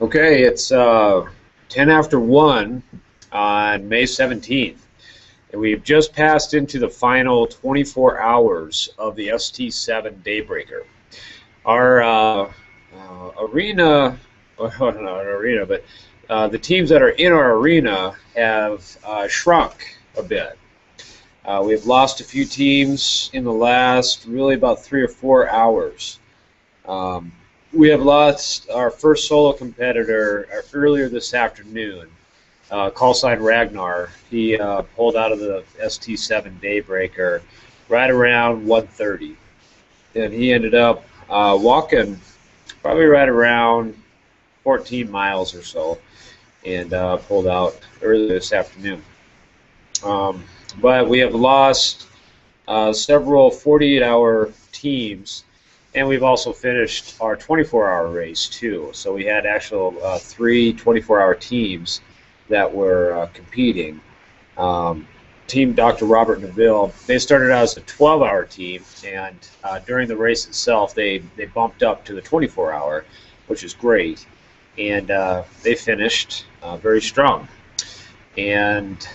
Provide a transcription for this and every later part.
Okay, it's 10 after 1 on May 17th, and we've just passed into the final 24 hours of the ST7 Daybreaker. Our arena, well, not an arena, but the teams that are in our arena have shrunk a bit. We've lost a few teams in the last really about 3 or 4 hours. Um, we have lost our first solo competitor earlier this afternoon, call sign Ragnar. He pulled out of the ST7 Daybreaker right around 1:30, and he ended up walking probably right around 14 miles or so, and pulled out earlier this afternoon. Um, but we have lost several 48-hour teams, and we've also finished our 24-hour race too. So we had actual three 24-hour teams that were competing. Um, Team Dr. Robert Neville, they started out as a 12-hour team, and during the race itself, they bumped up to the 24-hour, which is great, and they finished very strong. And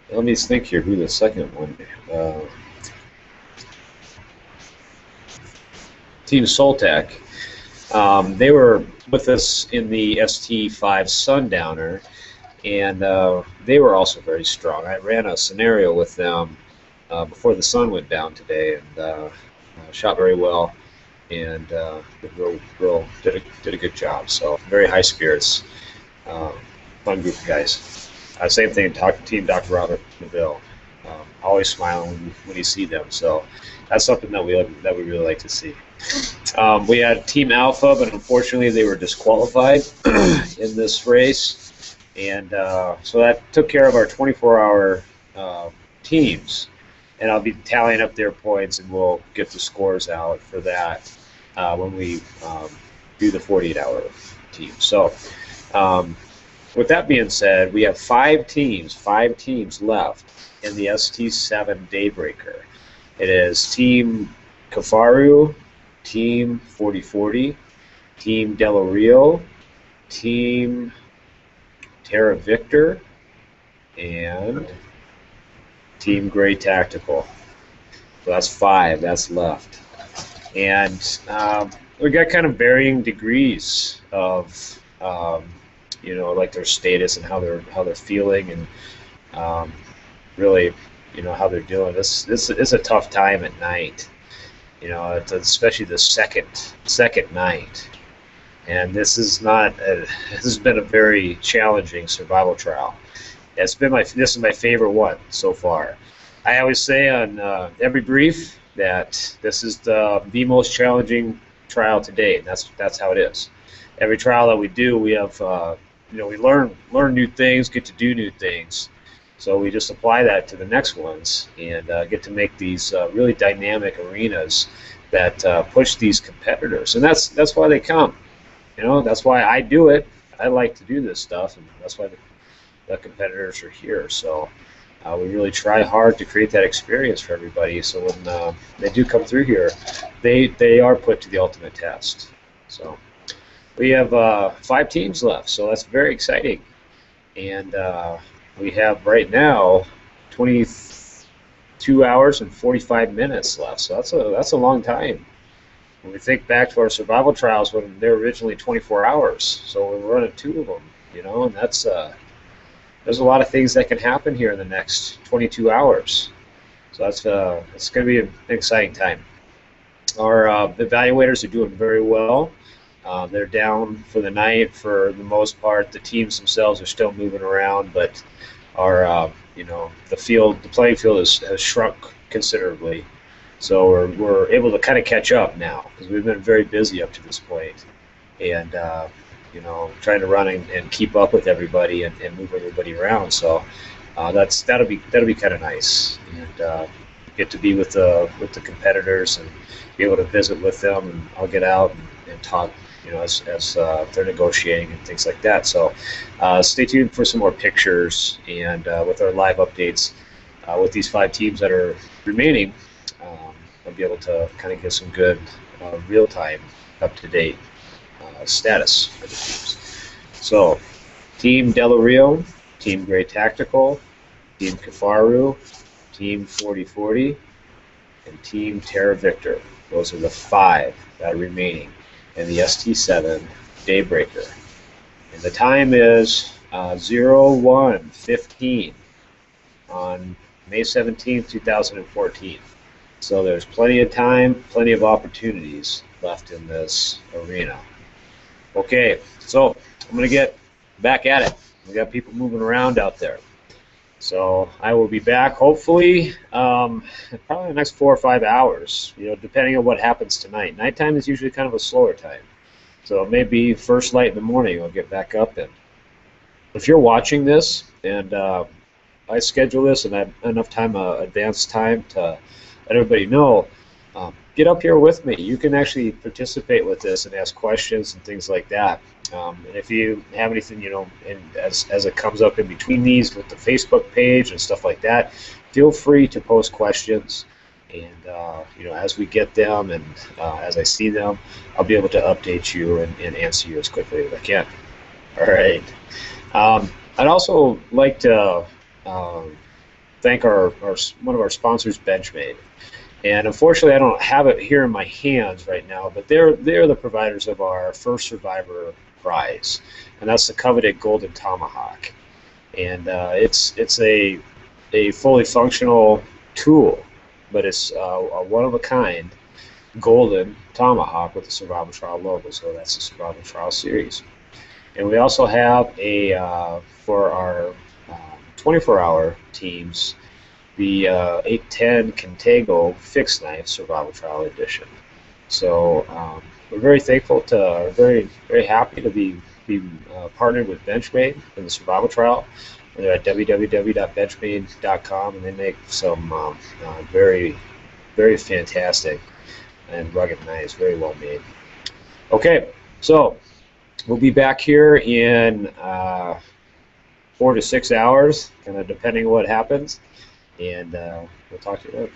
let me think here who the second one. Team Soltec. They were with us in the ST5 Sundowner, and they were also very strong. I ran a scenario with them before the sun went down today, and shot very well, and did a good job. So very high spirits, fun group of guys. Same thing, Team Dr. Robert Neville. Always smiling when you see them. So that's something that we really like to see. We had Team Alpha, but unfortunately they were disqualified in this race, and so that took care of our 24-hour teams. And I'll be tallying up their points, and we'll get the scores out for that when we do the 48-hour team. So with that being said, we have five teams left in the ST7 Daybreaker. It is Team Kafaru, Team 4040, Team Del Rio, Team Terra Victor, and Team Gray Tactical. So that's five that's left. And we got kind of varying degrees of like their status and how they're feeling, and really, how they're doing. This is a tough time at night. Especially the second night, and this has been a very challenging survival trial. This is my favorite one so far. I always say on every brief that this is the most challenging trial to date. That's how it is. Every trial that we do, we have we learn new things, get to do new things. So we just apply that to the next ones, and get to make these really dynamic arenas that push these competitors, and that's why they come. That's why I do it. I like to do this stuff, and that's why the competitors are here. So we really try hard to create that experience for everybody. So when they do come through here, they are put to the ultimate test. So we have 5 teams left, so that's very exciting, and we have right now 22 hours and 45 minutes left, so that's a long time. When we think back to our survival trials when they were originally 24 hours, so we're running 2 of them, and that's there's a lot of things that can happen here in the next 22 hours. So it's going to be an exciting time. Our evaluators are doing very well. They're down for the night for the most part. The teams themselves are still moving around, but our the playing field has shrunk considerably. So we're able to kind of catch up now because we've been very busy up to this point, and trying to run and keep up with everybody and move everybody around. So that'll be kind of nice, and get to be with the competitors and be able to visit with them, and I'll get out and talk, as they're negotiating and things like that. So stay tuned for some more pictures, and with our live updates with these 5 teams that are remaining, I'll be able to kind of get some good real-time, up-to-date status for the teams. So, Team Del Rio, Team Gray Tactical, Team Kafaru, Team 4040, and Team Terra Victor. Those are the 5 that are remaining in the ST7 Daybreaker. And the time is 01:15 on May 17, 2014. So there's plenty of time, plenty of opportunities left in this arena. Okay, so I'm going to get back at it. We got people moving around out there. So I will be back hopefully probably in the next 4 or 5 hours, depending on what happens tonight. Nighttime is usually kind of a slower time. So it may be first light in the morning I'll get back up in. If you're watching this and I schedule this and I have enough time, advanced time to let everybody know, get up here with me. You can actually participate with this and ask questions and things like that. And if you have anything, and as it comes up in between these with the Facebook page and stuff like that, feel free to post questions. And as we get them and as I see them, I'll be able to update you and answer you as quickly as I can. All right. I'd also like to thank one of our sponsors, Benchmade. And unfortunately, I don't have it here in my hands right now, but they're the providers of our first survivor prize, and that's the coveted Golden Tomahawk. And it's a fully functional tool, but it's a one-of-a-kind Golden Tomahawk with the Survival Trial logo, so that's the Survival Trial series. And we also have for our 24-hour teams, the 810 Contago Fixed Knife Survival Trial Edition. So we're very thankful very happy to be partnered with Benchmade in the Survival Trial. They're at www.benchmade.com, and they make some very, very fantastic and rugged knives, very well made. Okay, so we'll be back here in 4 to 6 hours, kind of depending on what happens, and we'll talk to you later.